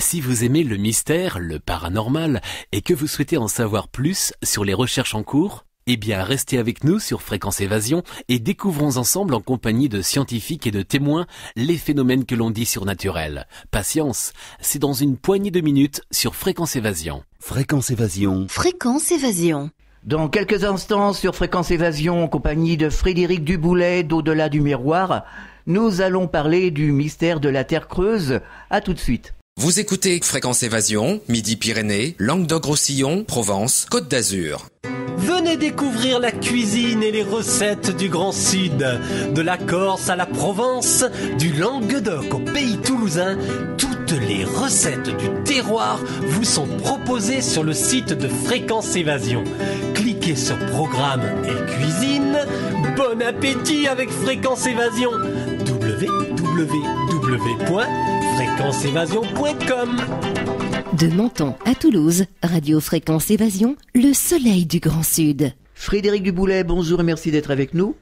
Si vous aimez le mystère, le paranormal, et que vous souhaitez en savoir plus sur les recherches en cours, eh bien restez avec nous sur Fréquence Évasion et découvrons ensemble en compagnie de scientifiques et de témoins les phénomènes que l'on dit surnaturels. Patience, c'est dans une poignée de minutes sur Fréquence Évasion. Fréquence Évasion. Fréquence Évasion. Dans quelques instants sur Fréquence Évasion en compagnie de Frédéric Duboulet d'Au-delà du miroir, nous allons parler du mystère de la Terre creuse. À tout de suite. Vous écoutez Fréquence Évasion, Midi-Pyrénées, Languedoc-Roussillon, Provence, Côte d'Azur. Venez découvrir la cuisine et les recettes du Grand Sud. De la Corse à la Provence, du Languedoc au pays toulousain, toutes les recettes du terroir vous sont proposées sur le site de Fréquence Évasion. Cliquez sur Programme et Cuisine. Bon appétit avec Fréquence Évasion. www.fréquenceévasion.com. De Menton à Toulouse, Radio Fréquence Évasion, le soleil du Grand Sud. Frédéric Duboulet, bonjour et merci d'être avec nous.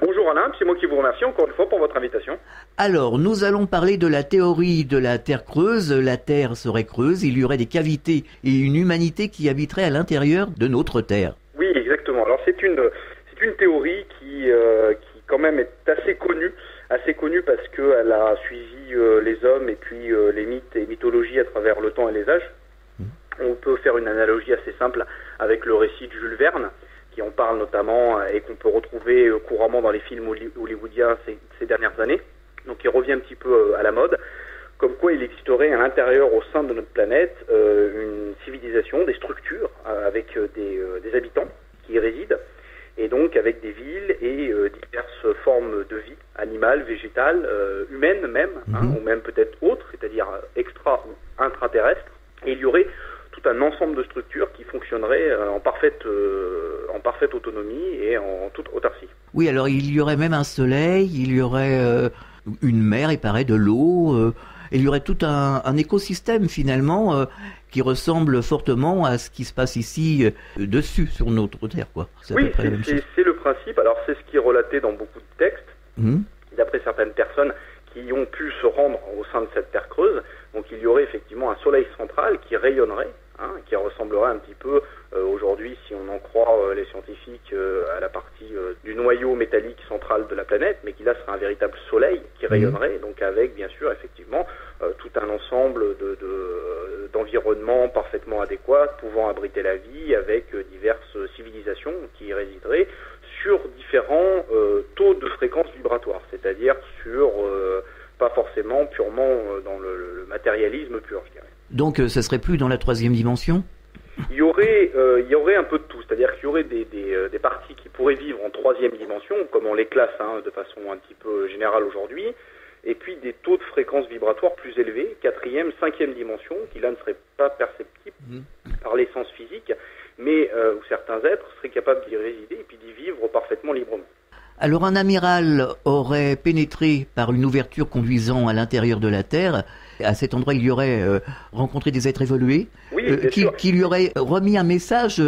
Bonjour Alain, c'est moi qui vous remercie encore une fois pour votre invitation. Alors, nous allons parler de la théorie de la Terre creuse. La Terre serait creuse, il y aurait des cavités et une humanité qui habiterait à l'intérieur de notre Terre. Oui, exactement. Alors c'est une théorie qui quand même est assez connue parce qu'elle a suivi les hommes et puis les mythes et mythologies à travers le temps et les âges. On peut faire une analogie assez simple avec le récit de Jules Verne, qui en parle notamment et qu'on peut retrouver couramment dans les films hollywoodiens ces dernières années. Donc il revient un petit peu à la mode, comme quoi il existerait à l'intérieur, au sein de notre planète, une civilisation, des structures avec des habitants qui y résident, et donc avec des villes et diverses formes de vie, animale, végétale, humaine même, ou même peut-être autre, c'est-à-dire extra ou intraterrestre. Et il y aurait tout un ensemble de structures qui fonctionneraient en parfaite autonomie et en toute autarcie. Oui, alors il y aurait même un soleil, il y aurait une mer, il paraît, de l'eau, il y aurait tout un écosystème finalement qui ressemble fortement à ce qui se passe ici dessus, sur notre Terre, quoi. Oui, c'est le principe. Alors c'est ce qui est relaté dans beaucoup de textes, d'après certaines personnes qui ont pu se rendre au sein de cette Terre creuse. Donc il y aurait effectivement un soleil central qui rayonnerait, qui ressemblerait un petit peu aujourd'hui, si on en croit les scientifiques, à la partie du noyau métallique central de la planète, mais qui là serait un véritable soleil qui rayonnerait, donc avec bien sûr effectivement tout un ensemble d'environnements parfaitement adéquats, pouvant abriter la vie, avec diverses civilisations qui y résideraient sur différents taux de fréquence vibratoire, c'est-à-dire sur pas forcément purement dans le matérialisme pur, je dirais. Donc ça serait plus dans la troisième dimension ? Il y aurait un peu de tout, c'est-à-dire qu'il y aurait des parties qui pourraient vivre en troisième dimension, comme on les classe de façon un petit peu générale aujourd'hui, et puis des taux de fréquence vibratoire plus élevés, quatrième, cinquième dimension, qui là ne seraient pas perceptibles par l'essence physique, mais où certains êtres seraient capables d'y résider et puis d'y vivre parfaitement librement. Alors un amiral aurait pénétré par une ouverture conduisant à l'intérieur de la Terre. À cet endroit, il y aurait rencontré des êtres évolués, qui lui auraient remis un message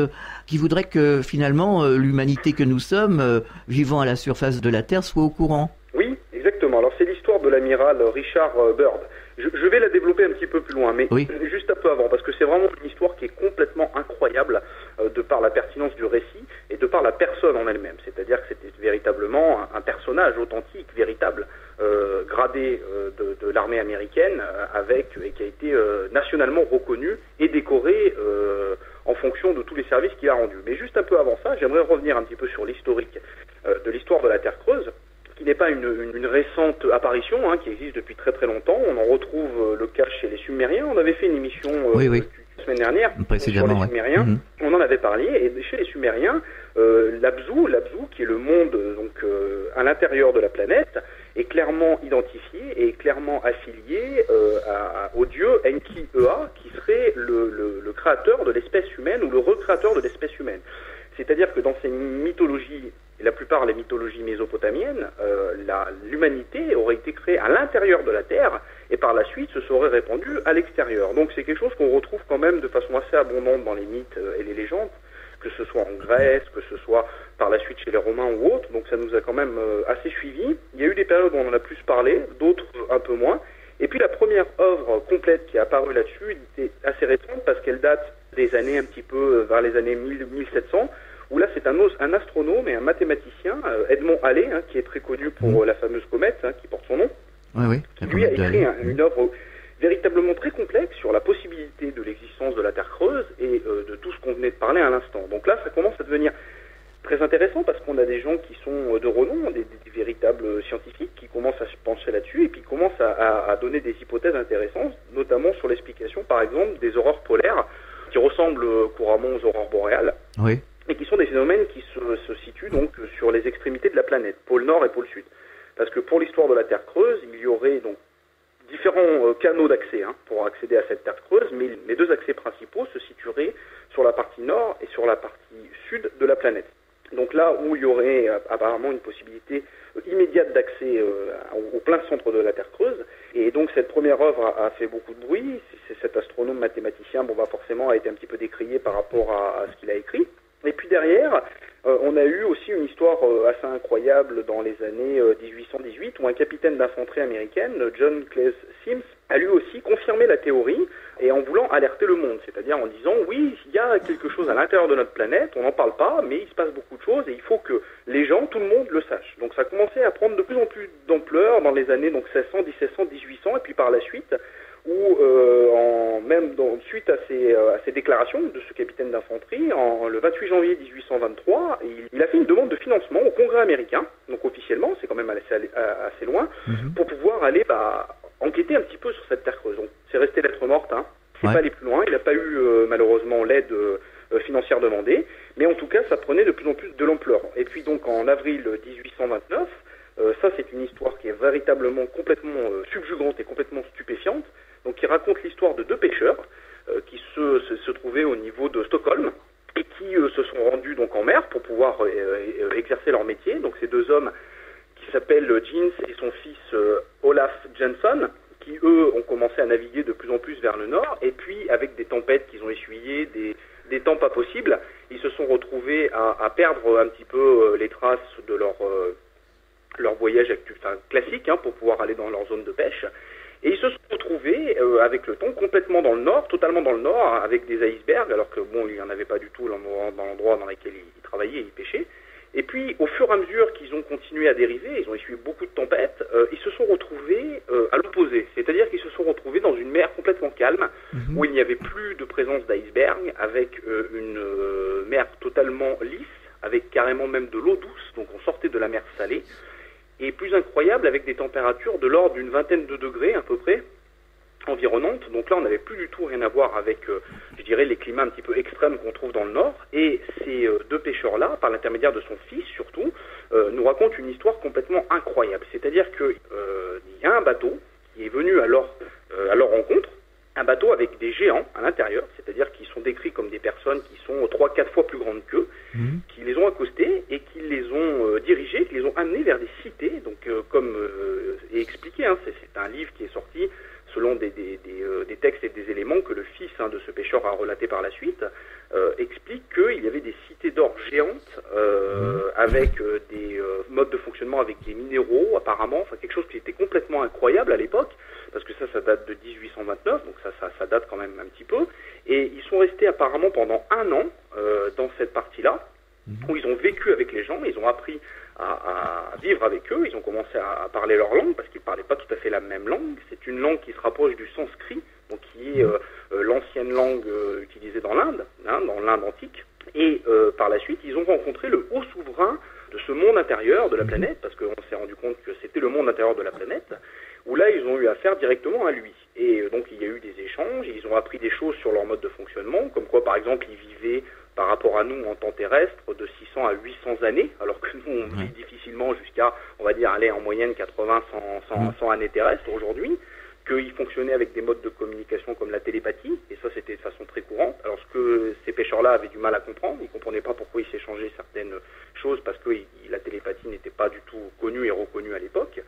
qui voudrait que finalement l'humanité que nous sommes, vivant à la surface de la Terre, soit au courant. Oui, exactement. Alors c'est l'histoire de l'amiral Richard Byrd. Je vais la développer un petit peu plus loin, mais juste un peu avant, parce que c'est vraiment une histoire qui est complètement incroyable de par la pertinence du récit et de par la personne en elle-même. C'est-à-dire que c'était véritablement un personnage authentique, véritable, gradé de l'armée américaine, et qui a été nationalement reconnu et décoré en fonction de tous les services qu'il a rendus. Mais juste un peu avant ça, j'aimerais revenir un petit peu sur l'historique de l'histoire de la Terre creuse, qui n'est pas une récente apparition, qui existe depuis très très longtemps. On en retrouve le cas chez les Sumériens. On avait fait une émission la semaine dernière sur les Sumériens. On en avait parlé, et chez les Sumériens, l'Abzu, qui est le monde à l'intérieur de la planète, est clairement identifié et clairement affilié au dieu Enki-Ea, qui serait le créateur de l'espèce humaine ou le recréateur de l'espèce humaine. C'est-à-dire que dans ces mythologies, et la plupart les mythologies mésopotamiennes, l'humanité aurait été créée à l'intérieur de la Terre et par la suite se serait répandue à l'extérieur. Donc c'est quelque chose qu'on retrouve quand même de façon assez abondante dans les mythes et les légendes, que ce soit en Grèce, que ce soit par la suite chez les Romains ou autres. Donc ça nous a quand même assez suivis. Il y a eu des périodes où on en a plus parlé, d'autres un peu moins. Et puis la première œuvre complète qui est apparue là-dessus était assez récente parce qu'elle date des années un petit peu vers les années 1700, où là c'est un astronome et un mathématicien, Edmond Halley, qui est très connu pour la fameuse comète qui porte son nom. Oui, lui a écrit une œuvre véritablement très complexe sur la possibilité de l'existence de la Terre creuse et de tout ce qu'on venait de parler à l'instant. Donc là, ça commence à devenir très intéressant parce qu'on a des gens qui sont de renom, des véritables scientifiques qui commencent à se pencher là-dessus et puis commencent à donner des hypothèses intéressantes, notamment sur l'explication, par exemple, des aurores polaires qui ressemblent couramment aux aurores boréales. Oui. Et qui sont des phénomènes qui se situent donc sur les extrémités de la planète, pôle nord et pôle sud. Parce que pour l'histoire de la Terre creuse, il y aurait donc différents canaux d'accès pour accéder à cette Terre creuse, mais les deux accès principaux se situeraient sur la partie nord et sur la partie sud de la planète. Donc là où il y aurait apparemment une possibilité immédiate d'accès au plein centre de la Terre creuse. Et donc cette première œuvre a fait beaucoup de bruit. C'est cet astronome mathématicien, forcément a été un petit peu décrié par rapport à ce qu'il a écrit. Et puis derrière, on a eu aussi une histoire assez incroyable dans les années 1818 où un capitaine d'infanterie américaine, John Claes Sims, a lui aussi confirmé la théorie et en voulant alerter le monde, c'est-à-dire en disant oui, il y a quelque chose à l'intérieur de notre planète, on n'en parle pas, mais il se passe beaucoup de choses et il faut que les gens, tout le monde le sache. Donc ça a commencé à prendre de plus en plus d'ampleur dans les années 1600, 1700, 1800 et puis par la suite où suite à ces déclarations de ce capitaine d'infanterie, le 28 janvier 1823, il a fait une demande de financement au Congrès américain, donc officiellement, c'est quand même assez loin, pour pouvoir aller enquêter un petit peu sur cette Terre creuse. Donc c'est resté lettre morte, c'est pas allé plus loin, il n'a pas eu malheureusement l'aide financière demandée, mais en tout cas ça prenait de plus en plus de l'ampleur. Et puis donc en avril 1829, ça c'est une histoire qui est véritablement complètement subjugante et complètement stupéfiante, donc qui raconte l'histoire de deux pêcheurs qui se trouvaient au niveau de Stockholm et qui se sont rendus donc en mer pour pouvoir exercer leur métier. Donc ces deux hommes qui s'appellent Jens et son fils Olaf Jensen, qui eux ont commencé à naviguer de plus en plus vers le nord, et puis avec des tempêtes qu'ils ont essuyées, des temps pas possibles, ils se sont retrouvés à perdre un petit peu les traces de leur voyage classique pour pouvoir aller dans leur zone de pêche. Et ils se sont retrouvés avec le temps complètement dans le nord, totalement dans le nord, avec des icebergs, alors que il n'y en avait pas du tout dans l'endroit dans lequel ils travaillaient et ils pêchaient. Et puis, au fur et à mesure qu'ils ont continué à dériver, ils ont essuyé beaucoup de tempêtes, ils se sont retrouvés à l'opposé. C'est-à-dire qu'ils se sont retrouvés dans une mer complètement calme, où il n'y avait plus de présence d'iceberg, avec une mer totalement lisse, avec carrément même de l'eau douce, donc on sortait de la mer salée. Et plus incroyable, avec des températures de l'ordre d'une vingtaine de degrés à peu près, environnantes. Donc là, on n'avait plus du tout rien à voir avec, je dirais, les climats un petit peu extrêmes qu'on trouve dans le nord. Et ces deux pêcheurs-là, par l'intermédiaire de son fils surtout, nous racontent une histoire complètement incroyable. C'est-à-dire qu'il y a un bateau qui est venu à leur rencontre, un bateau avec des géants à l'intérieur, c'est-à-dire qu'ils sont décrits comme des personnes qui sont 3-4 fois plus grandes qu'eux, qui les ont accostés et qui les ont dirigés, qui les ont amenés vers des cités, donc comme est expliqué, c'est un livre qui est sorti selon des textes et des éléments que le fils de ce pêcheur a relaté par la suite, explique qu'il y avait des cités d'or géantes avec des modes de fonctionnement avec des minéraux apparemment, quelque chose qui était complètement incroyable à l'époque, parce que ça date de 1829, donc ça date quand même un petit peu, et ils sont restés apparemment pendant 1 an dans cette partie-là, où ils ont vécu avec les gens, ils ont appris à vivre avec eux, ils ont commencé à parler leur langue, parce qu'ils ne parlaient pas tout à fait la même langue. C'est une langue qui se rapproche du sanskrit, donc qui est l'ancienne langue utilisée dans l'Inde, dans l'Inde antique. Et par la suite, ils ont rencontré le haut souverain de ce monde intérieur de la planète, parce qu'on s'est rendu compte que c'était le monde intérieur de la planète, où là, ils ont eu affaire directement à lui. Et donc, il y a eu des échanges, ils ont appris des choses sur leur mode de fonctionnement, comme quoi, par exemple, ils vivaient par rapport à nous en temps terrestre de 600 à 800 années, alors que nous, on vit difficilement jusqu'à, on va dire, aller en moyenne 80, 100 années terrestres aujourd'hui, qu'ils fonctionnaient avec des modes de communication comme la télépathie, et ça, c'était de façon très courante. Alors, ce que ces pêcheurs-là avaient du mal à comprendre, ils ne comprenaient pas pourquoi ils s'échangeaient certaines choses, parce que la télépathie n'était pas du tout connue et reconnue à l'époque.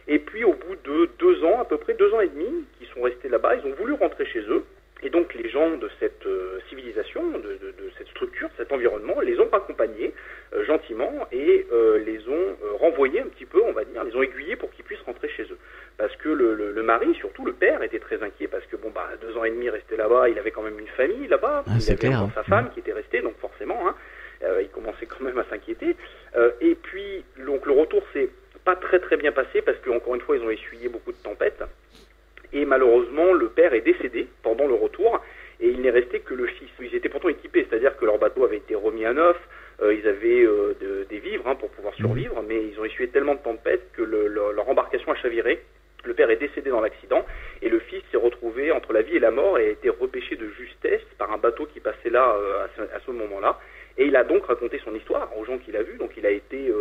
Et puis, au bout de 2 ans, à peu près 2 ans et demi, qu'ils sont restés là-bas, ils ont voulu rentrer chez eux. Et donc, les gens de cette civilisation, de cette structure, de cet environnement, les ont accompagnés gentiment et les ont renvoyés un petit peu, on va dire, les ont aiguillés pour qu'ils puissent rentrer chez eux. Parce que le mari, surtout le ans et demi resté là-bas, il avait quand même une famille là-bas, il avait clair, sa femme qui était restée, donc forcément, il commençait quand même à s'inquiéter. Et puis, donc le retour s'est pas très très bien passé parce qu'encore une fois, ils ont essuyé beaucoup de tempêtes. Et malheureusement, le père est décédé pendant le retour et il n'est resté que le fils. Ils étaient pourtant équipés, c'est-à-dire que leur bateau avait été remis à neuf, ils avaient des vivres pour pouvoir survivre, mais ils ont essuyé tellement de tempêtes que leur embarcation a chaviré. Le père est décédé dans l'accident et le fils s'est retrouvé entre la vie et la mort et a été repêché de justesse par un bateau qui passait là à ce moment-là. Et il a donc raconté son histoire aux gens qu'il a vus. Donc il a été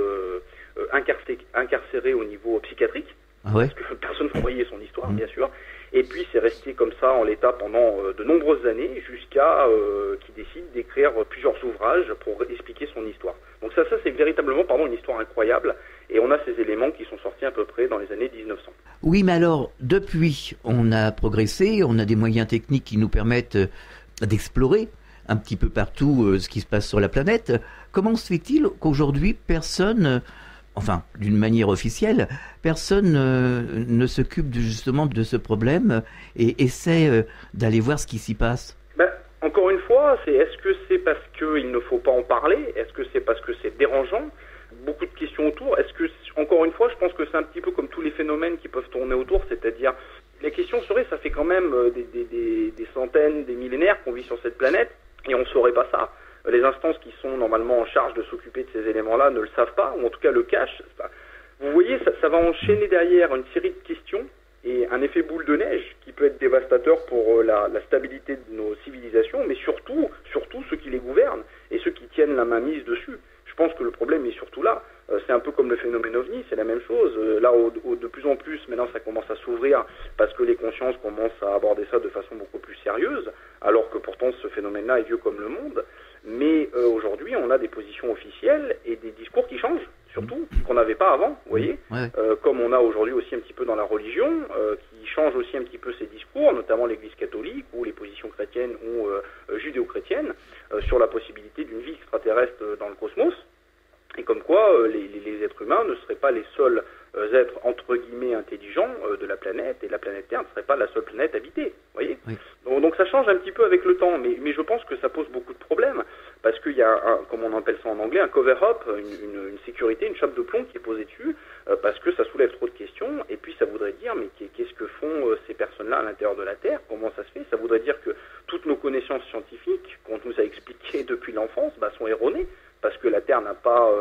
incarcéré au niveau psychiatrique. Parce que personne ne croyait son histoire, bien sûr. Et puis c'est resté comme ça en l'état pendant de nombreuses années jusqu'à qu'il décide d'écrire plusieurs ouvrages pour expliquer son histoire. Donc ça c'est véritablement une histoire incroyable. Et on a ces éléments qui sont sortis à peu près dans les années 1900. Oui, mais alors, depuis, on a progressé, on a des moyens techniques qui nous permettent d'explorer un petit peu partout ce qui se passe sur la planète. Comment se fait-il qu'aujourd'hui, personne, enfin, d'une manière officielle, personne ne s'occupe justement de ce problème et essaie d'aller voir ce qui s'y passe? Encore une fois, est-ce que c'est parce qu'il ne faut pas en parler? Est-ce que c'est parce que c'est dérangeant? Beaucoup de questions autour. Encore une fois, je pense que c'est un petit peu comme tous les phénomènes qui peuvent tourner autour, c'est-à-dire, la question serait, ça fait quand même des centaines, des millénaires qu'on vit sur cette planète, et on ne saurait pas ça. Les instances qui sont normalement en charge de s'occuper de ces éléments-là ne le savent pas, ou en tout cas le cachent. Vous voyez, ça va enchaîner derrière une série de questions, et un effet boule de neige qui peut être dévastateur pour la stabilité de nos civilisations, mais surtout ceux qui les gouvernent, et ceux qui tiennent la main mise dessus. Je pense que le problème est surtout là. C'est un peu comme le phénomène OVNI, c'est la même chose. Là, de plus en plus, maintenant, ça commence à s'ouvrir parce que les consciences commencent à aborder ça de façon beaucoup plus sérieuse, alors que pourtant ce phénomène-là est vieux comme le monde. Mais aujourd'hui, on a des positions officielles et des discours qui changent, surtout, qu'on n'avait pas avant, vous voyez. Comme on a aujourd'hui aussi un petit peu dans la religion, qui change aussi un petit peu ses discours, notamment l'Église catholique ou les positions chrétiennes ou judéo-chrétiennes, sur la possibilité d'une vie extraterrestre dans le cosmos. Et comme quoi, les êtres humains ne seraient pas les seuls êtres, entre guillemets, intelligents de la planète, et la planète Terre ne serait pas la seule planète habitée, voyez. Donc ça change un petit peu avec le temps, mais je pense que ça pose beaucoup de problèmes, parce qu'il y a, comme on appelle ça en anglais, un cover-up, une sécurité, une chape de plomb qui est posée dessus, parce que ça soulève trop de questions, et puis ça voudrait dire, mais qu'est-ce que font ces personnes-là à l'intérieur de la Terre? Comment ça se fait? Ça voudrait dire que toutes nos connaissances scientifiques, qu'on nous a expliquées depuis l'enfance, sont erronées, parce que la Terre n'a pas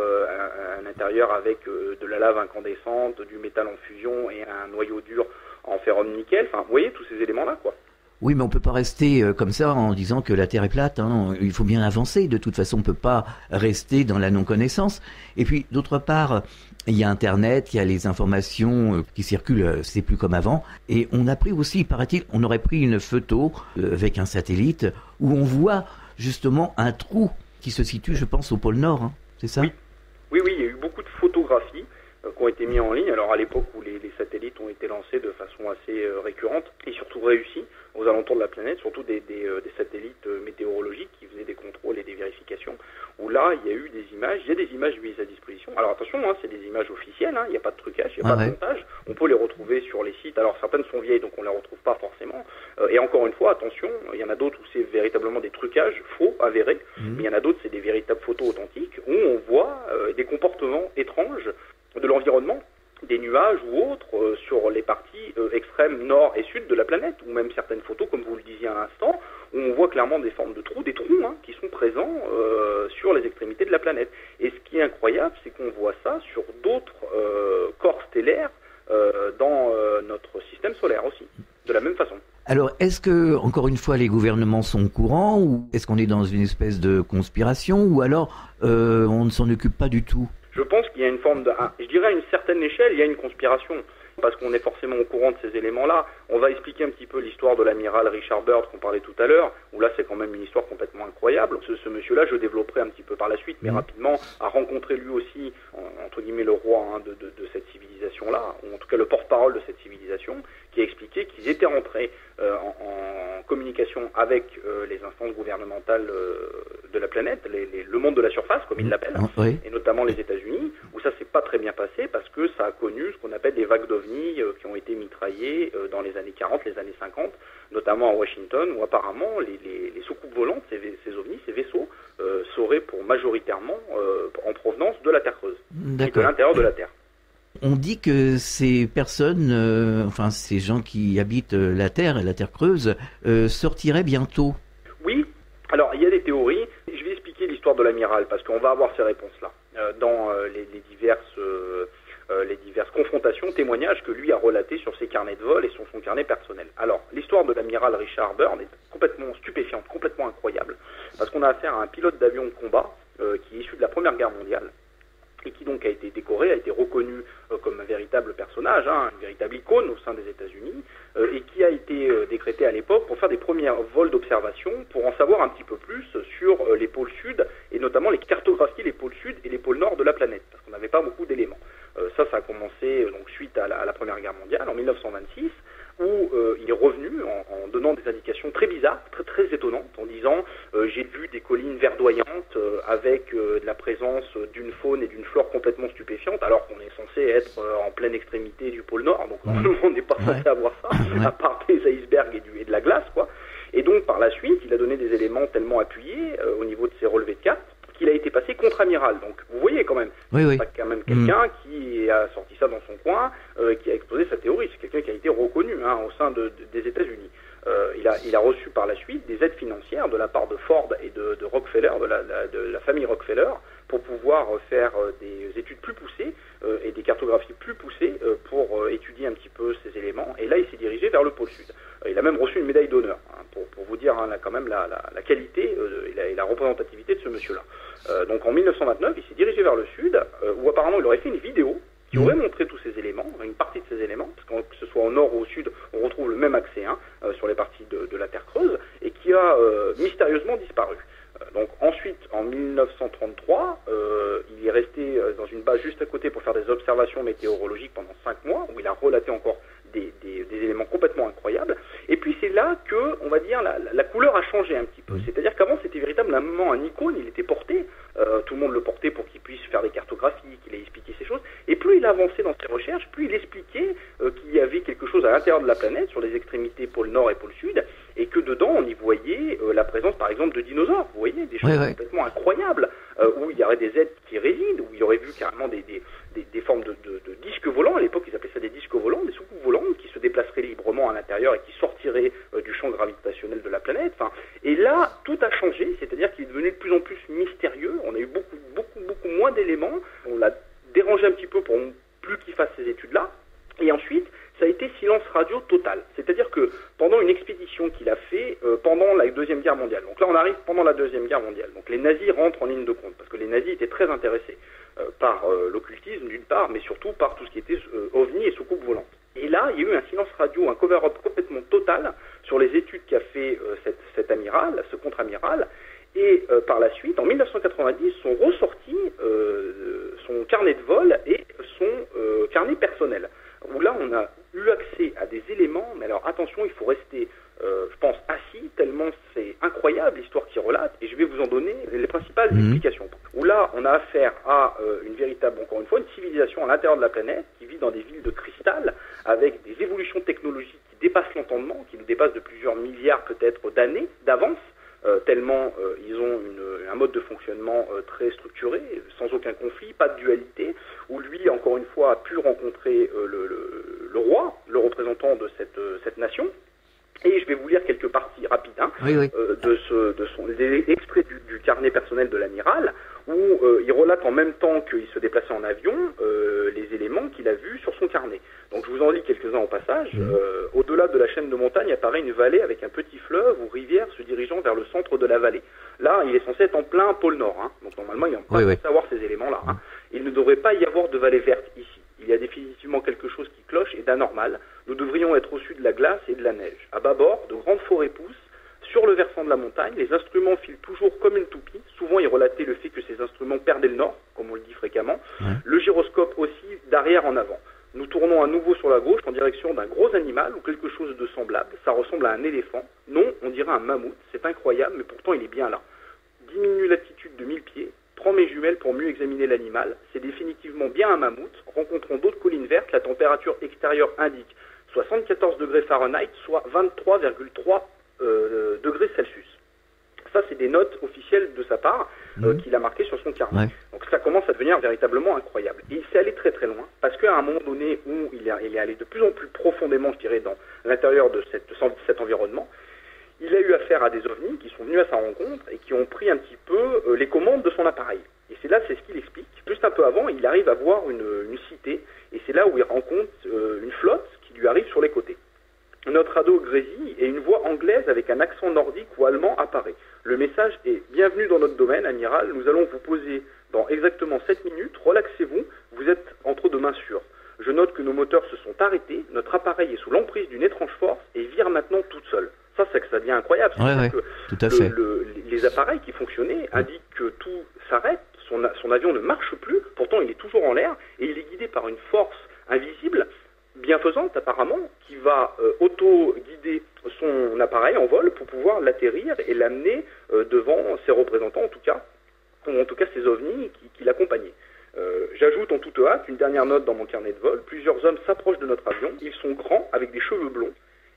un intérieur avec de la lave incandescente, du métal en fusion et un noyau dur en ferrum-nickel. Enfin, vous voyez tous ces éléments-là, quoi. Oui, mais on peut pas rester comme ça en disant que la Terre est plate. Il faut bien avancer. De toute façon, on peut pas rester dans la non-connaissance. Et puis, d'autre part, il y a Internet, il y a les informations qui circulent, c'est plus comme avant. Et on a pris aussi, paraît-il, on aurait pris une photo avec un satellite où on voit justement un trou qui se situe, je pense, au pôle Nord, c'est ça? Oui, il y a eu beaucoup de photographies qui ont été mises en ligne. Alors à l'époque où les satellites ont été lancés de façon assez récurrente et surtout réussie aux alentours de la planète, surtout des satellites météorologiques qui faisaient des contrôles et des vérifications, où là il y a eu des images, il y a des images mises à disposition. Alors attention, c'est des images officielles, il n'y a pas de trucage, il n'y a pas de montage, on peut les retrouver sur les sites. Alors certaines sont vieilles, donc on ne les retrouve pas forcément, et encore une fois, attention, il y en a d'autres où c'est véritablement des trucages faux, avérés, mais il y en a d'autres, c'est des véritables photos authentiques, où on voit des comportements étranges de l'environnement, des nuages ou autres, sur les parties extrêmes nord et sud de la planète, ou même certaines photos, comme vous le disiez à l'instant, où on voit clairement des formes de trous, des trous qui sont présents sur les extrémités de la planète. Et ce qui est incroyable, c'est qu'on voit ça sur d'autres corps stellaires dans notre système solaire aussi, de la même façon. Alors, est-ce que, encore une fois, les gouvernements sont au courant, ou est-ce qu'on est dans une espèce de conspiration, ou alors on ne s'en occupe pas du tout? Je pense qu'il y a une forme de... Je dirais à une certaine échelle, il y a une conspiration, parce qu'on est forcément au courant de ces éléments-là. On va expliquer un petit peu l'histoire de l'amiral Richard Byrd qu'on parlait tout à l'heure, où là c'est quand même une histoire complètement incroyable. Ce monsieur-là, je développerai un petit peu par la suite, mais rapidement, a rencontré lui aussi, entre guillemets, le roi de cette civilisation-là, ou en tout cas le porte-parole de cette civilisation, qui a expliqué qu'ils étaient rentrés en communication avec les instances gouvernementales de la planète, le monde de la surface, comme ils l'appellent, et notamment les États-Unis, où ça s'est pas très bien passé parce que ça a connu ce qu'on appelle des vagues d'ovnis qui ont été mitraillées dans les années 40, les années 50, notamment à Washington, où apparemment les soucoupes volantes, ces ovnis, ces vaisseaux, seraient pour majoritairement en provenance de la Terre creuse, et de l'intérieur de la Terre. On dit que ces personnes, ces gens qui habitent la Terre creuse, sortiraient bientôt. Oui, alors il y a des théories. Je vais expliquer l'histoire de l'amiral parce qu'on va avoir ces réponses-là dans les diverses confrontations, témoignages que lui a relatés sur ses carnets de vol et sur son carnet personnel. Alors, l'histoire de l'amiral Richard Byrd est complètement stupéfiante, complètement incroyable, parce qu'on a affaire à un pilote d'avion de combat qui est issu de la Première Guerre mondiale, et qui donc a été décoré, a été reconnu comme un véritable personnage, une véritable icône au sein des États-Unis, et qui a été décrété à l'époque pour faire des premiers vols d'observation, pour en savoir un petit peu plus sur les pôles sud, et notamment les cartographier les pôles sud et les pôles nord de la planète, parce qu'on n'avait pas beaucoup d'éléments. Ça a commencé donc suite à la Première Guerre mondiale, en 1926, où il est revenu en donnant des indications très bizarres, très, très étonnantes, en disant j'ai vu des collines verdoyantes avec de la présence d'une faune et d'une flore complètement stupéfiantes, alors qu'on est censé être en pleine extrémité du pôle Nord, donc normalement on n'est pas censé avoir ça, à part des icebergs et de la glace, quoi. Et donc par la suite, il a donné des éléments tellement appuyés au niveau de ses relevés de cartes, qu'il a été passé contre-amiral. Donc vous voyez quand même, c'est pas quand même quelqu'un qui a sorti ça dans son coin, qui a exposé sa théorie. C'est quelqu'un qui a été reconnu au sein des États-Unis. Il a reçu par la suite des aides financières de la part de Ford et de Rockefeller, de la famille Rockefeller, pour pouvoir faire des études plus poussées et des cartographies plus poussées pour étudier un petit peu ces éléments. Et là, il s'est dirigé vers le pôle sud. Il a même reçu une médaille d'honneur, pour vous dire là, quand même la qualité et la représentativité de ce monsieur-là. Donc en 1929, il s'est dirigé vers le sud, où apparemment il aurait fait une vidéo qui aurait montré tous ces éléments, une partie de ces éléments, parce que ce soit au nord ou au sud, on retrouve le même accès sur les parties de la Terre creuse, et qui a mystérieusement disparu. Donc ensuite, en 1933, il est resté dans une base juste à côté pour faire des observations météorologiques pendant 5 mois, où il a relaté encore des éléments complètement incroyables. Et puis c'est là que, on va dire, la couleur a changé un petit peu. C'est-à-dire qu'avant, c'était véritablement un icône, il était porté, tout le monde le portait pour qu'il puisse faire des cartographies, qu'il ait expliqué ces choses. Et plus il avançait dans ses recherches, plus il expliquait qu'il y avait quelque chose à l'intérieur de la planète, sur les extrémités pôle nord et pôle sud, et que dedans, on y voyait la présence, par exemple, de dinosaures. Vous voyez, des choses complètement incroyables, où il y aurait des êtres qui résident, où il y aurait vu carrément des formes de disques volants. À l'époque, ils appelaient ça des disques volants, des soucoupes volantes qui se déplaceraient librement à l'intérieur et qui sortiraient du champ gravitationnel de la planète. Et là, tout a changé, c'est-à-dire qu'il est devenu de plus en plus mystérieux. On a eu beaucoup moins d'éléments. On l'a dérangé un petit peu pour plus qu'il fasse ces études-là. Et ensuite, ça a été silence radio total. C'est-à-dire que pendant une expédition qu'il a fait pendant la Deuxième Guerre mondiale, donc là on arrive pendant la Deuxième Guerre mondiale, donc les nazis rentrent en ligne de compte, parce que les nazis étaient très intéressés par l'occultisme d'une part, mais surtout par tout ce qui était ovni et soucoupe volante. Et là, il y a eu un silence radio, un cover-up complètement total sur les études qu'a fait cet amiral, ce contre-amiral, et par la suite, en 1990, sont ressortis son carnet de vol et son carnet personnel, où là on a eu accès à des éléments, mais alors attention, il faut rester, je pense, assis, tellement c'est incroyable l'histoire qu'il relate, et je vais vous en donner les principales explications. Où là, on a affaire à une véritable, encore une fois, une civilisation à l'intérieur de la planète, qui vit dans des villes de cristal, avec des évolutions technologiques qui dépassent l'entendement, qui nous dépassent de plusieurs milliards peut-être d'années d'avance, tellement ils ont un mode de fonctionnement très structuré, sans aucun conflit, pas de dualité, où lui, encore une fois, a pu rencontrer le roi, le représentant de cette nation. Et je vais vous lire quelques parties rapides des extraits du carnet personnel de l'amiral, où il relate en même temps qu'il se déplaçait en avion les éléments qu'il a vus sur son carnet. Donc je vous en lis quelques-uns au passage. Au-delà de la chaîne de montagnes apparaît une vallée avec un petit fleuve ou rivière se dirigeant vers le centre de la vallée. Là, il est censé être en plein pôle Nord, donc normalement il n'y a pas censé avoir ces éléments-là. Il ne devrait pas y avoir de vallée verte ici. Il y a définitivement quelque chose qui cloche et d'anormal. Nous devrions être au-dessus de la glace et de la neige. À bâbord, de grandes forêts poussent. Sur le versant de la montagne, les instruments filent toujours comme une toupie. Souvent, il relatait le fait que ces instruments perdaient le nord, comme on le dit fréquemment. Le gyroscope aussi, d'arrière en avant. Nous tournons à nouveau sur la gauche en direction d'un gros animal ou quelque chose de semblable. Ça ressemble à un éléphant. Non, on dirait un mammouth. C'est incroyable, mais pourtant il est bien là. diminue l'attitude de 1000 pieds, prends mes jumelles pour mieux examiner l'animal. C'est définitivement bien un mammouth. Rencontrant d'autres collines vertes, la température extérieure indique 74 degrés Fahrenheit, soit 23,3 degrés Celsius. Ça, c'est des notes officielles de sa part qu'il a marquées sur son carnet. Ouais. Donc ça commence à devenir véritablement incroyable. Et il s'est allé très très loin, parce qu'à un moment donné où il est allé de plus en plus profondément, je dirais, dans l'intérieur de cet environnement, il a eu affaire à des ovnis qui sont venus à sa rencontre et qui ont pris un petit peu les commandes de son appareil. Et c'est ce qu'il explique. Juste un peu avant, il arrive à voir une cité, et c'est là où il rencontre une flotte qui lui arrive sur les côtés. Notre ado grésille et une voix anglaise avec un accent nordique ou allemand apparaît. Le message est « Bienvenue dans notre domaine, amiral. Nous allons vous poser dans exactement 7 minutes. Relaxez-vous, vous êtes entre de mains sûres. Je note que nos moteurs se sont arrêtés. Notre appareil est sous l'emprise d'une étrange force et vire maintenant toute seule. » Ça, c'est que ça devient incroyable. Tout à fait. Les appareils qui fonctionnaient indiquent que tout s'arrête. Son avion ne marche plus. Pourtant, il est toujours en l'air et il est guidé par une force invisible, bienfaisante apparemment, qui va auto-guider son appareil en vol pour pouvoir l'atterrir et l'amener devant ses représentants, en tout cas ses ovnis qui l'accompagnaient. J'ajoute en toute hâte une dernière note dans mon carnet de vol. Plusieurs hommes s'approchent de notre avion. Ils sont grands, avec des cheveux blonds.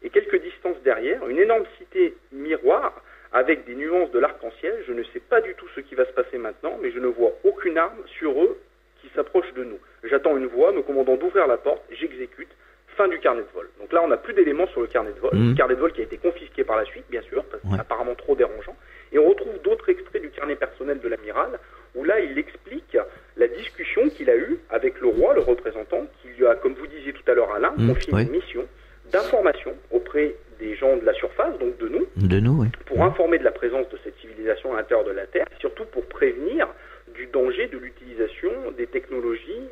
Et quelques distances derrière, une énorme cité miroir avec des nuances de l'arc-en-ciel. Je ne sais pas du tout ce qui va se passer maintenant, mais je ne vois aucune arme sur eux qui s'approche de nous. J'attends une voix me commandant d'ouvrir la porte, j'exécute, fin du carnet de vol. Donc là, on n'a plus d'éléments sur le carnet de vol. Le carnet de vol qui a été confisqué par la suite, bien sûr, parce que c'est apparemment trop dérangeant. Et on retrouve d'autres extraits du carnet personnel de l'amiral, où là, il explique la discussion qu'il a eue avec le roi, le représentant, qui lui a, comme vous disiez tout à l'heure, Alain, confié une mission d'information auprès des gens de la surface, donc de nous, pour informer de la présence de cette civilisation à l'intérieur de la Terre, et surtout pour prévenir du danger de l'utilisation des technologies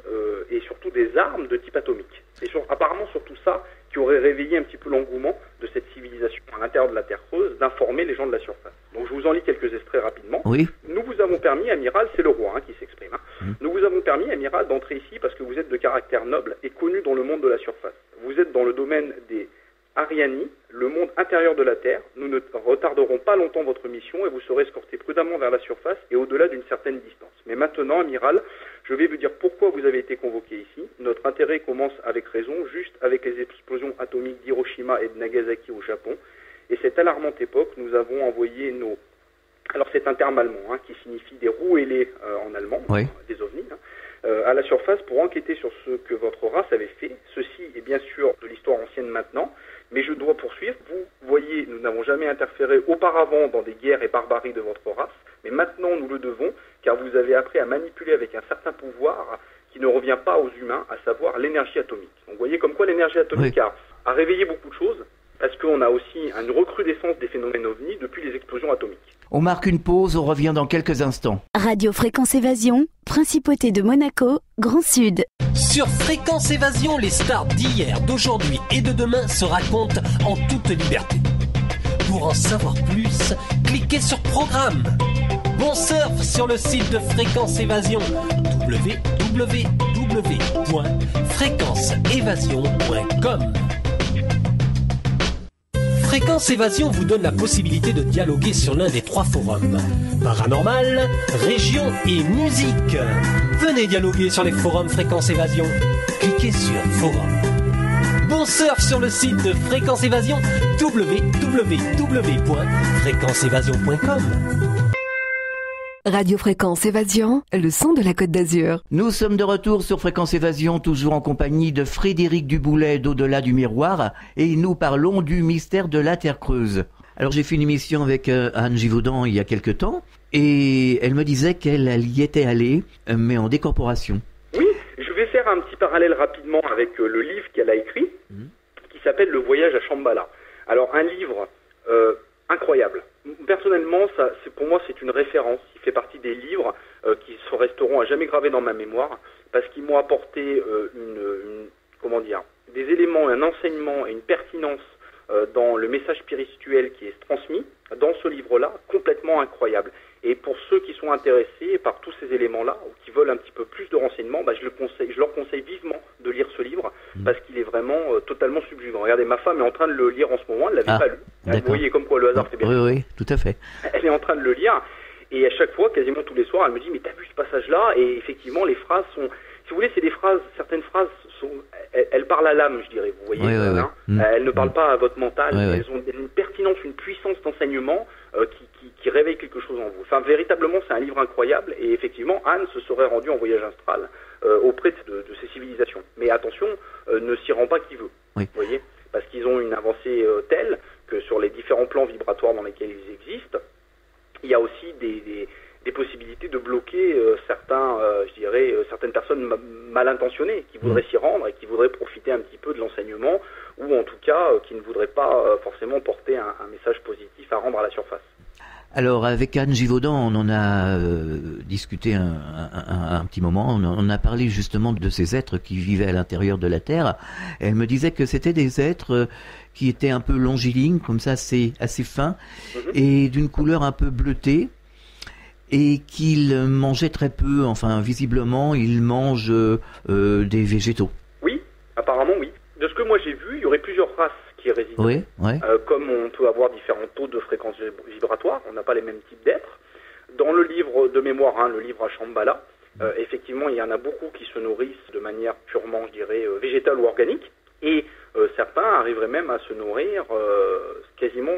et surtout des armes de type atomique. C'est apparemment surtout ça qui aurait réveillé un petit peu l'engouement de cette civilisation à l'intérieur de la Terre creuse, d'informer les gens de la surface. Donc je vous en lis quelques extraits rapidement. Oui. Nous vous avons permis, amiral, c'est le roi qui s'exprime, nous vous avons permis, amiral, d'entrer ici parce que vous êtes de caractère noble et connu dans le monde de la surface. Vous êtes dans le domaine des Ariani, le monde intérieur de la Terre. Nous ne retarderons pas longtemps votre mission et vous serez escorté prudemment vers la surface et au-delà d'une certaine distance. Mais maintenant, amiral, je vais vous dire pourquoi vous avez été convoqué ici. Notre intérêt commence avec raison, juste avec les explosions atomiques d'Hiroshima et de Nagasaki au Japon. Et cette alarmante époque, nous avons envoyé nos... Alors c'est un terme allemand qui signifie des roues ailées en allemand, des ovnis, à la surface pour enquêter sur ce que votre race avait fait. Ceci est bien sûr de l'histoire ancienne maintenant, mais je dois poursuivre. Vous voyez, nous n'avons jamais interféré auparavant dans des guerres et barbaries de votre race, mais maintenant nous le devons, car vous avez appris à manipuler avec un certain pouvoir qui ne revient pas aux humains, à savoir l'énergie atomique. Donc vous voyez comme quoi l'énergie atomique a réveillé beaucoup de choses, parce qu'on a aussi une recrudescence des phénomènes ovnis depuis les explosions atomiques. On marque une pause, on revient dans quelques instants. Radio Fréquence Évasion, Principauté de Monaco, Grand Sud. Sur Fréquence Évasion, les stars d'hier, d'aujourd'hui et de demain se racontent en toute liberté. Pour en savoir plus, cliquez sur Programme. Bon surf sur le site de Fréquence Évasion, www.fréquenceévasion.com. Fréquence Évasion vous donne la possibilité de dialoguer sur l'un des 3 forums. Paranormal, région et musique. Venez dialoguer sur les forums Fréquence Évasion. Cliquez sur Forum. Bon surf sur le site de Fréquence Évasion, www.fréquenceévasion.com. Radio Fréquence Évasion, le son de la Côte d'Azur. Nous sommes de retour sur Fréquence Évasion, toujours en compagnie de Frédéric Duboulet d'Au-delà du Miroir, et nous parlons du mystère de la Terre creuse. Alors j'ai fait une émission avec Anne Givaudan il y a quelque temps, et elle me disait qu'elle y était allée, mais en décorporation. Oui, je vais faire un petit parallèle rapidement avec le livre qu'elle a écrit, qui s'appelle Le voyage à Shambhala. Alors un livre incroyable. Personnellement, pour moi, c'est une référence. Il fait partie des livres qui se resteront à jamais gravés dans ma mémoire parce qu'ils m'ont apporté des éléments, un enseignement et une pertinence dans le message spirituel qui est transmis dans ce livre-là, complètement incroyable. Et pour ceux qui sont intéressés par tous ces éléments-là ou qui veulent un petit peu plus de renseignements, je leur conseille vivement de lire ce livre parce qu'il est vraiment totalement subjugant. Regardez, ma femme est en train de le lire en ce moment, elle ne l'avait pas lu. Vous voyez comme quoi le hasard fait bien. Oui, tout à fait. Elle est en train de le lire Et à chaque fois, quasiment tous les soirs, elle me dit « mais t'as vu ce passage-là ?» Et effectivement, les phrases sont... Si vous voulez, c'est des phrases, certaines phrases, elles parlent à l'âme, je dirais, vous voyez. Elles ne parlent pas à votre mental, elles ont une pertinence, une puissance d'enseignement qui réveille quelque chose en vous. Enfin, véritablement, c'est un livre incroyable, et effectivement, Anne se serait rendue en voyage astral auprès de ces civilisations. Mais attention, ne s'y rend pas qui veut, vous voyez, parce qu'ils ont une avancée telle que sur les différents plans vibratoires dans lesquels ils existent, il y a aussi des possibilités de bloquer certaines personnes mal intentionnées qui voudraient s'y rendre et qui voudraient profiter un petit peu de l'enseignement ou en tout cas qui ne voudraient pas forcément porter un message positif à rendre à la surface. Alors avec Anne Givaudan, on en a discuté un petit moment, on a parlé justement de ces êtres qui vivaient à l'intérieur de la Terre. Elle me disait que c'était des êtres qui étaient un peu longilignes, comme ça assez fins, et d'une couleur un peu bleutée, et qu'ils mangeaient très peu, enfin visiblement ils mangent des végétaux. Oui, apparemment oui. De ce que moi j'ai vu, il y aurait plusieurs races qui résident. Comme on peut avoir différents taux de fréquences vibratoires, on n'a pas les mêmes types d'êtres. Dans le livre de mémoire, le livre à Shambhala, effectivement il y en a beaucoup qui se nourrissent de manière purement, je dirais, végétale ou organique, et certains arriveraient même à se nourrir quasiment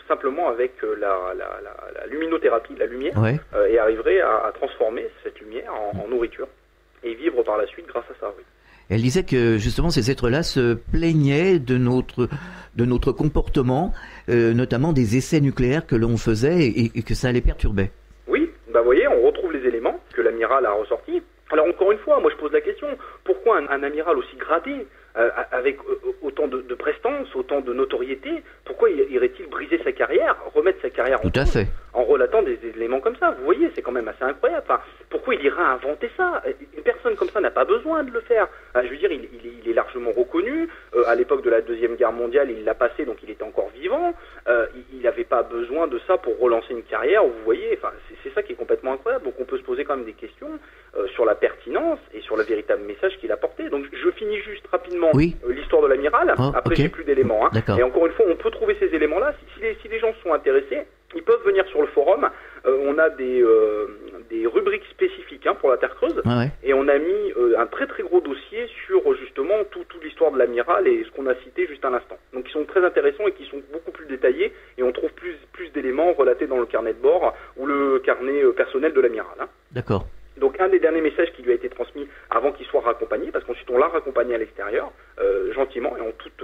simplement avec la luminothérapie, la lumière, et arriveraient à transformer cette lumière en nourriture et vivre par la suite grâce à ça. Oui. Elle disait que justement ces êtres-là se plaignaient de notre comportement, notamment des essais nucléaires que l'on faisait et que ça les perturbait. Oui, vous voyez, on retrouve les éléments que l'amiral a ressortis. Alors encore une fois, moi je pose la question, pourquoi un amiral aussi gradé, avec autant de prestance, autant de notoriété, pourquoi irait-il briser sa carrière, remettre sa carrière en cause en relatant des éléments comme ça? Vous voyez, c'est quand même assez incroyable. Enfin, pourquoi il ira inventer ça? Une personne comme ça n'a pas besoin de le faire. Je veux dire, il est largement reconnu. À l'époque de la Deuxième Guerre mondiale, il l'a passé, donc il était encore vivant. Il n'avait pas besoin de ça pour relancer une carrière. Vous voyez, enfin, c'est ça qui est complètement incroyable. Donc on peut se poser quand même des questions sur la pertinence et sur le véritable message qu'il a porté. Donc je finis juste rapidement l'histoire de l'amiral. Après, j'ai plus d'éléments. Et encore une fois, on peut trouver ces éléments-là. Si les gens sont intéressés, ils peuvent venir sur le forum. On a des rubriques spécifiques pour la Terre creuse. Et on a mis un très très gros dossier sur justement toute l'histoire de l'amiral et ce qu'on a cité juste à l'instant. Donc ils sont très intéressants et qui sont beaucoup plus détaillés. Et on trouve plus d'éléments relatés dans le carnet de bord ou le carnet personnel de l'amiral. D'accord. Donc un des derniers messages qui lui a été transmis avant qu'il soit raccompagné, parce qu'ensuite on l'a raccompagné à l'extérieur, gentiment et en toute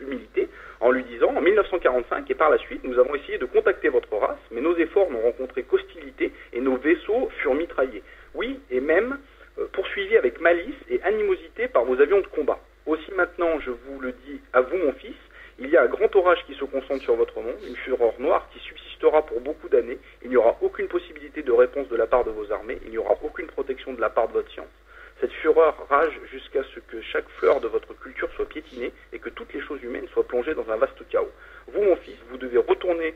humilité, en lui disant en 1945 et par la suite nous avons essayé de contacter votre race, mais nos efforts n'ont rencontré qu'hostilité et nos vaisseaux furent mitraillés. Oui, et même poursuivis avec malice et animosité par vos avions de combat. Aussi maintenant, je vous le dis à vous mon fils, il y a un grand orage qui se concentre sur votre monde, une fureur noire qui subsistera pour beaucoup d'années. Il n'y aura aucune possibilité de réponse de la part de vos armées, il n'y aura aucune protection de la part de votre science. Cette fureur rage jusqu'à ce que chaque fleur de votre culture soit piétinée et que toutes les choses humaines soient plongées dans un vaste chaos. Vous, mon fils, vous devez retourner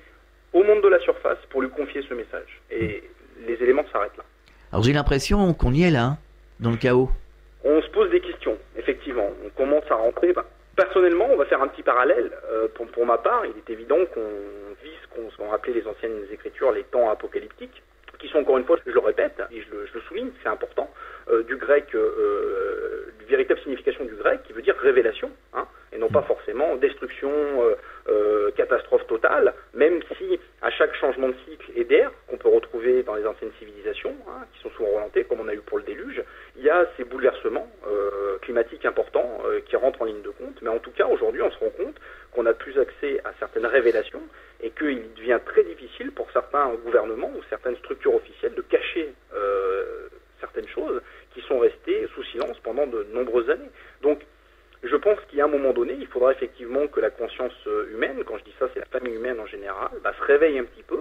au monde de la surface pour lui confier ce message. Et les éléments s'arrêtent là. Alors j'ai l'impression qu'on y est là, dans le chaos. On se pose des questions, effectivement. On commence à rentrer... Personnellement, on va faire un petit parallèle. Pour ma part, il est évident qu'on vit ce qu'on appelait les anciennes écritures, les temps apocalyptiques, qui sont encore une fois, je le répète, et je le souligne, c'est important, du grec, véritable signification du grec, qui veut dire révélation, et non pas forcément destruction, catastrophe totale, même si à chaque changement de cycle et d'ère qu'on peut retrouver dans les anciennes civilisations, qui sont souvent relatées, comme on a eu pour le déluge, il y a ces bouleversements climatiques importants qui rentrent en ligne de compte. Mais en tout cas, aujourd'hui, on se rend compte qu'on a plus accès à certaines révélations et qu'il devient très difficile pour certains gouvernements ou certaines structures officielles de cacher certaines choses qui sont restées sous silence pendant de nombreuses années. Donc, je pense qu'à un moment donné, il faudra effectivement que la conscience humaine, quand je dis ça, c'est la famille humaine en général, se réveille un petit peu,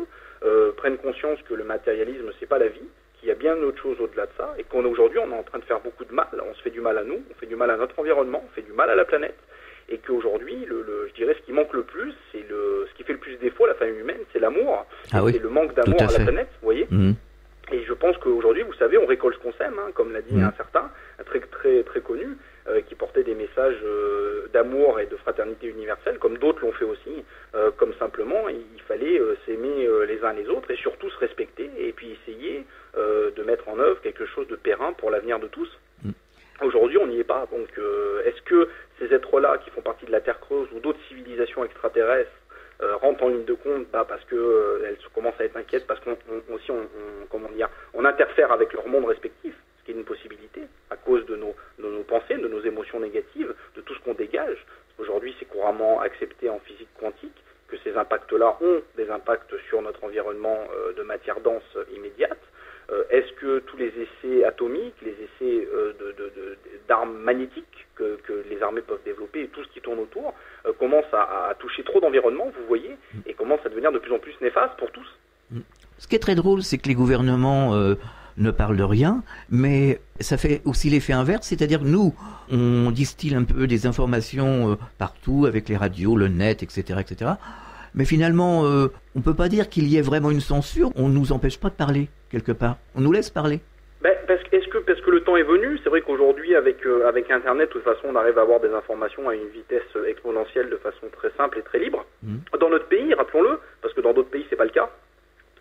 prenne conscience que le matérialisme, c'est pas la vie, qu'il y a bien autre chose au-delà de ça, et qu'aujourd'hui, on est en train de faire beaucoup de mal. On se fait du mal à nous, on fait du mal à notre environnement, on fait du mal à la planète, et qu'aujourd'hui, je dirais, ce qui manque le plus, c'est ce qui fait le plus défaut à la famille humaine, c'est l'amour, c'est le manque d'amour à la planète, vous voyez. Et je pense qu'aujourd'hui, vous savez, on récolte ce qu'on sème, comme l'a dit un certain, très, très, très connu, qui portait des messages d'amour et de fraternité universelle, comme d'autres l'ont fait aussi, comme simplement il fallait s'aimer les uns uns les autres et surtout se respecter et puis essayer de mettre en œuvre quelque chose de périn pour l'avenir de tous. Aujourd'hui, on n'y est pas. Donc, est-ce que ces êtres-là qui font partie de la Terre creuse ou d'autres civilisations extraterrestres rentrent en ligne de compte parce que elles commencent à être inquiètes parce qu'on interfère avec leur monde respectif, ce qui est une possibilité à cause de nos pensées, de nos émotions négatives, de tout ce qu'on dégage. Aujourd'hui, c'est couramment accepté en physique quantique que ces impacts-là ont des impacts sur notre environnement de matière dense immédiate. Est-ce que tous les essais atomiques, les essais d'armes magnétiques que les armées peuvent développer et tout ce qui tourne autour commencent à toucher trop d'environnement, vous voyez, et commencent à devenir de plus en plus néfastes pour tous? Ce qui est très drôle, c'est que les gouvernements ne parlent de rien, mais ça fait aussi l'effet inverse, c'est-à-dire que nous, on distille un peu des informations partout avec les radios, le net, etc., etc. Mais finalement, on peut pas dire qu'il y ait vraiment une censure. On nous empêche pas de parler quelque part. On nous laisse parler. Parce que le temps est venu. C'est vrai qu'aujourd'hui, avec Internet, de toute façon, on arrive à avoir des informations à une vitesse exponentielle de façon très simple et très libre. Dans notre pays, rappelons-le, parce que dans d'autres pays, c'est pas le cas.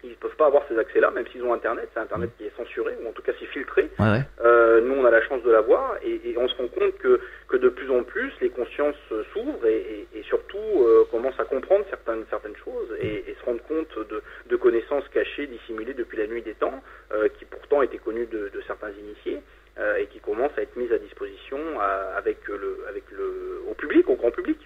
Ils ne peuvent pas avoir ces accès-là, même s'ils ont Internet. C'est Internet qui est censuré, ou en tout cas c'est filtré. Ouais. Nous, on a la chance de l'avoir, et on se rend compte que de plus en plus, les consciences s'ouvrent et surtout commencent à comprendre certaines choses et se rendent compte de connaissances cachées, dissimulées depuis la nuit des temps, qui pourtant étaient connues de certains initiés, et qui commencent à être mises à disposition au public, au grand public.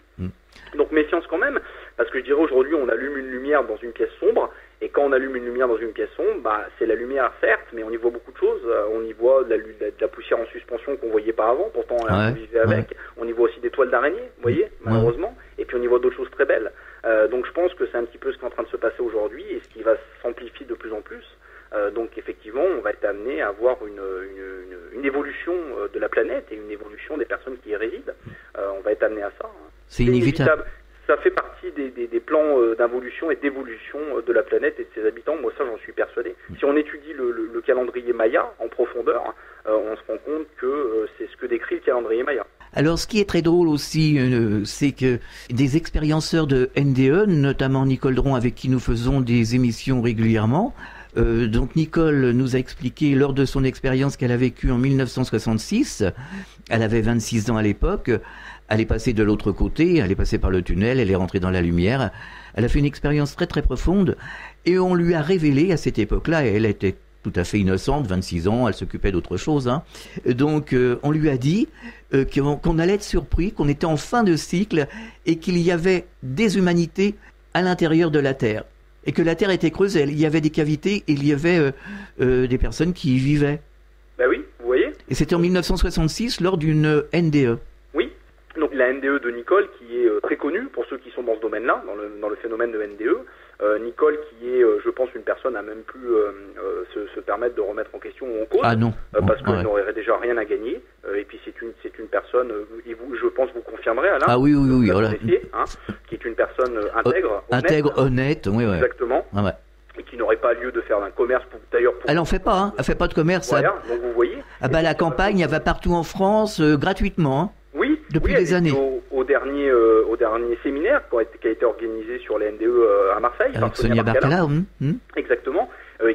Donc méfiance quand même, parce que je dirais aujourd'hui, on allume une lumière dans une pièce sombre. Et quand on allume une lumière dans une pièce sombre, c'est la lumière certes, mais on y voit beaucoup de choses. On y voit de la poussière en suspension qu'on voyait pas avant, pourtant on vivait avec. Ouais. On y voit aussi des toiles d'araignée, vous voyez, malheureusement. Et puis on y voit d'autres choses très belles. Donc je pense que c'est un petit peu ce qui est en train de se passer aujourd'hui et ce qui va s'amplifier de plus en plus. Donc effectivement, on va être amené à avoir une évolution de la planète et une évolution des personnes qui y résident. On va être amené à ça. C'est inévitable. Ça fait partie des plans d'involution et d'évolution de la planète et de ses habitants. Moi, ça, j'en suis persuadé. Si on étudie le calendrier Maya en profondeur, on se rend compte que c'est ce que décrit le calendrier Maya. Alors, ce qui est très drôle aussi, c'est que des expérienceurs de NDE, notamment Nicole Dron, avec qui nous faisons des émissions régulièrement, donc Nicole nous a expliqué lors de son expérience qu'elle a vécue en 1966, elle avait 26 ans à l'époque, elle est passée de l'autre côté, elle est passée par le tunnel, elle est rentrée dans la lumière, elle a fait une expérience très très profonde et on lui a révélé à cette époque-là, et elle était tout à fait innocente, 26 ans, elle s'occupait d'autre chose, donc on lui a dit qu'on allait être surpris, qu'on était en fin de cycle et qu'il y avait des humanités à l'intérieur de la Terre. Et que la Terre était creuse, il y avait des cavités, et il y avait des personnes qui y vivaient. Ben oui, vous voyez. Et c'était en 1966 lors d'une NDE. Oui, donc la NDE de Nicole qui est très connue pour ceux qui sont dans ce domaine-là, dans le phénomène de NDE. Nicole qui est, je pense, une personne à même plus se permettre de remettre en question ou en cause. Ah non. Parce qu'elle n'aurait déjà rien à gagner. Et puis c'est une personne, et vous, je pense, vous confirmerez, Alain. Ah oui, voilà. Qui est une personne intègre, honnête, oui. Exactement. Ouais. Et qui n'aurait pas lieu de faire d'un commerce, Elle en fait pas, elle fait pas de commerce. Voilà, donc vous voyez. La campagne, elle va partout en France, gratuitement. Oui, depuis des années. Au dernier séminaire qui a été organisé sur les NDE à Marseille. Avec Sonia Barcala. Exactement.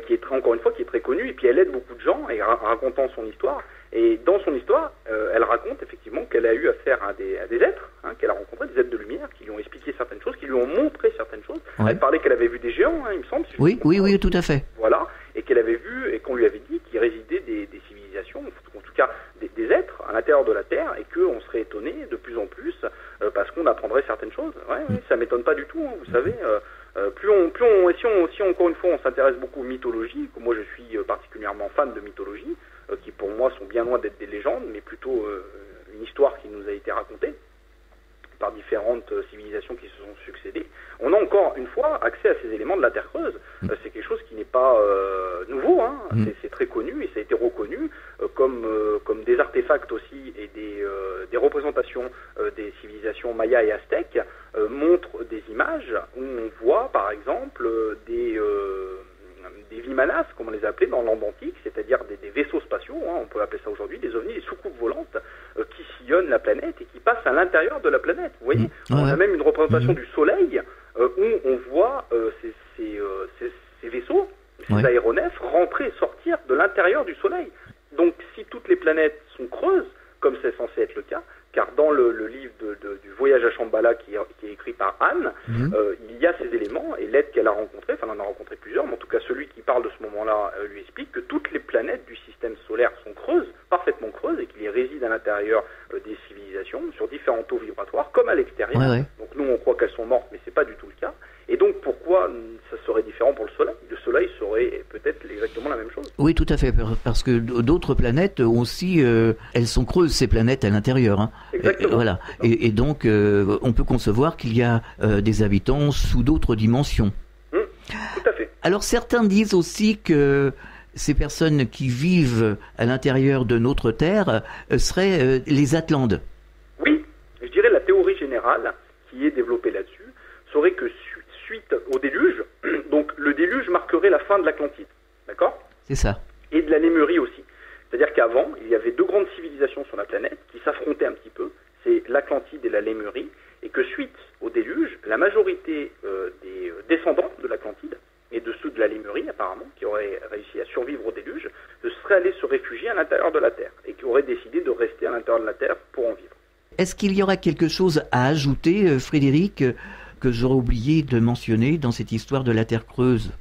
Qui est encore une fois qui est très connue, et puis elle aide beaucoup de gens et racontant son histoire. Et dans son histoire, elle raconte effectivement qu'elle a eu affaire à des êtres, qu'elle a rencontré, des êtres de lumière, qui lui ont expliqué certaines choses, qui lui ont montré certaines choses. Ouais. Elle parlait qu'elle avait vu des géants, il me semble. Si oui, tout à fait. Voilà, et qu'elle avait vu, et qu'on lui avait dit qu'il résidait des civilisations, en tout cas des êtres à l'intérieur de la Terre, et qu'on serait étonné de plus en plus parce qu'on apprendrait certaines choses. Ouais, ça m'étonne pas du tout, vous savez. Si encore une fois on s'intéresse beaucoup aux mythologies, comme moi je suis particulièrement fan de mythologie, qui pour moi sont bien loin d'être des légendes, mais plutôt une histoire qui nous a été racontée par différentes civilisations qui se sont succédées, on a encore une fois accès à ces éléments de la Terre creuse. C'est quelque chose qui n'est pas nouveau, c'est très connu et ça a été reconnu comme des artefacts aussi et des représentations des civilisations mayas et aztèques montrent des images où on voit par exemple des vimanas, comme on les appelait dans l'Inde antique, c'est-à-dire des vaisseaux spatiaux, on peut appeler ça aujourd'hui, des ovnis, des soucoupes volantes qui sillonnent la planète et qui passent à l'intérieur de la planète. Vous voyez, on a même une représentation du Soleil où on voit ces ces aéronefs rentrer et sortir de l'intérieur du Soleil. Donc si toutes les planètes sont creuses, comme c'est censé être le cas, car dans le livre du voyage à Shambhala qui est écrit par Anne, il y a ces éléments, et l'être qu'elle a rencontré, enfin elle en a rencontré plusieurs, mais en tout cas celui qui parle de ce moment-là lui explique que toutes les planètes du système solaire sont creuses, parfaitement creuses, et qu'il y réside à l'intérieur des civilisations, sur différents taux vibratoires, comme à l'extérieur. Donc nous on croit qu'elles sont mortes, mais c'est pas du tout le cas. Et donc pourquoi ça serait différent pour le Soleil ? Le Soleil serait peut-être exactement la même chose. Oui, tout à fait, parce que d'autres planètes aussi, elles sont creuses, ces planètes à l'intérieur. Hein. Exactement. Voilà. Et donc on peut concevoir qu'il y a des habitants sous d'autres dimensions. Tout à fait. Alors certains disent aussi que ces personnes qui vivent à l'intérieur de notre Terre seraient les Atlantes. Oui, je dirais la théorie générale qui est développée là-dessus serait que suite au déluge, donc le déluge marquerait la fin de l'Atlantide, d'accord ? C'est ça. Et de la Lémurie aussi. C'est-à-dire qu'avant, il y avait deux grandes civilisations sur la planète qui s'affrontaient un petit peu, c'est l'Atlantide et la Lémurie, et que suite au déluge, la majorité des descendants de l'Atlantide et de ceux de la Lémurie apparemment, qui auraient réussi à survivre au déluge, seraient allés se réfugier à l'intérieur de la Terre, et qui auraient décidé de rester à l'intérieur de la Terre pour en vivre. Est-ce qu'il y aura quelque chose à ajouter, Frédéric, que j'aurais oublié de mentionner dans cette histoire de la Terre creuse ?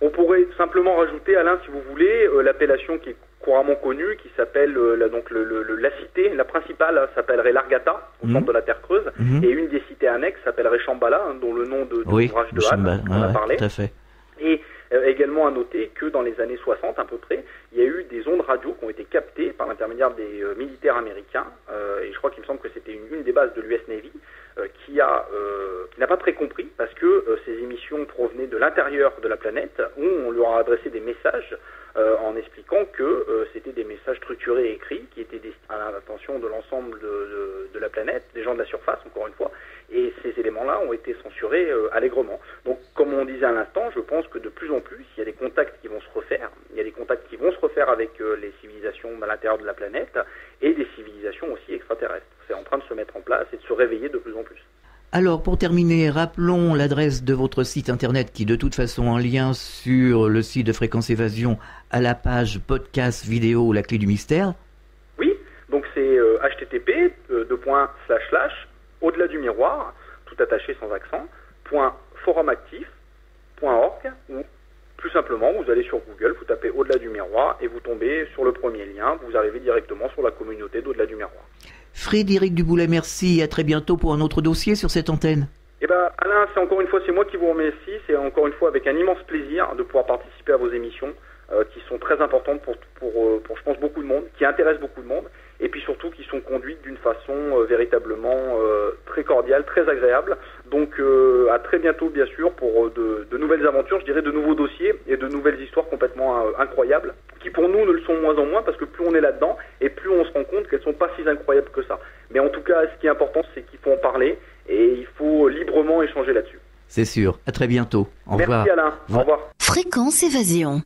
On pourrait simplement rajouter, Alain, si vous voulez, l'appellation qui est couramment connue, qui s'appelle la cité, la principale s'appellerait l'Argata, au centre de la Terre creuse, et une des cités annexes s'appellerait Shambhala, dont le nom de l'ouvrage de Anne, on a parlé. Tout à fait. Et également à noter que dans les années 60 à peu près, il y a eu des ondes radio qui ont été captées par l'intermédiaire des militaires américains, et je crois qu'il me semble que c'était une des bases de l'US Navy, qui n'a pas très compris, parce que ces émissions provenaient de l'intérieur de la planète, où on leur a adressé des messages en expliquant que c'était des messages structurés et écrits qui étaient destinés à l'attention de l'ensemble de la planète, des gens de la surface, encore une fois, et ces éléments-là ont été censurés allègrement. Donc, comme on disait à l'instant, je pense que de plus en plus, il y a des contacts qui vont se refaire, avec les civilisations à l'intérieur de la planète, et des civilisations aussi extraterrestres. C'est en train de se mettre en place et de se réveiller de plus en plus. Alors, pour terminer, rappelons l'adresse de votre site internet qui est de toute façon en lien sur le site de Fréquence Évasion à la page podcast vidéo La Clé du Mystère. Oui, donc c'est http au-delà du miroir, tout attaché sans accent, .forumactif.org, ou plus simplement, vous allez sur Google, vous tapez au-delà du miroir et vous tombez sur le premier lien, vous arrivez directement sur la communauté d'au-delà du miroir. Frédéric Duboulet, merci, à très bientôt pour un autre dossier sur cette antenne. Eh ben, Alain, c'est moi qui vous remercie, c'est encore une fois avec un immense plaisir de pouvoir participer à vos émissions qui sont très importantes pour je pense beaucoup de monde, qui intéressent beaucoup de monde, et puis surtout qui sont conduites d'une façon véritablement très cordiale, très agréable. Donc à très bientôt bien sûr pour de nouvelles aventures, je dirais de nouveaux dossiers et de nouvelles histoires complètement incroyables, qui pour nous ne le sont de moins en moins parce que plus on est là-dedans et plus on se rend compte qu'elles sont pas si incroyables que ça. Mais en tout cas, ce qui est important, c'est qu'il faut en parler et il faut librement échanger là-dessus. C'est sûr. À très bientôt. Au revoir. Merci Alain. Au revoir. Fréquence Évasion.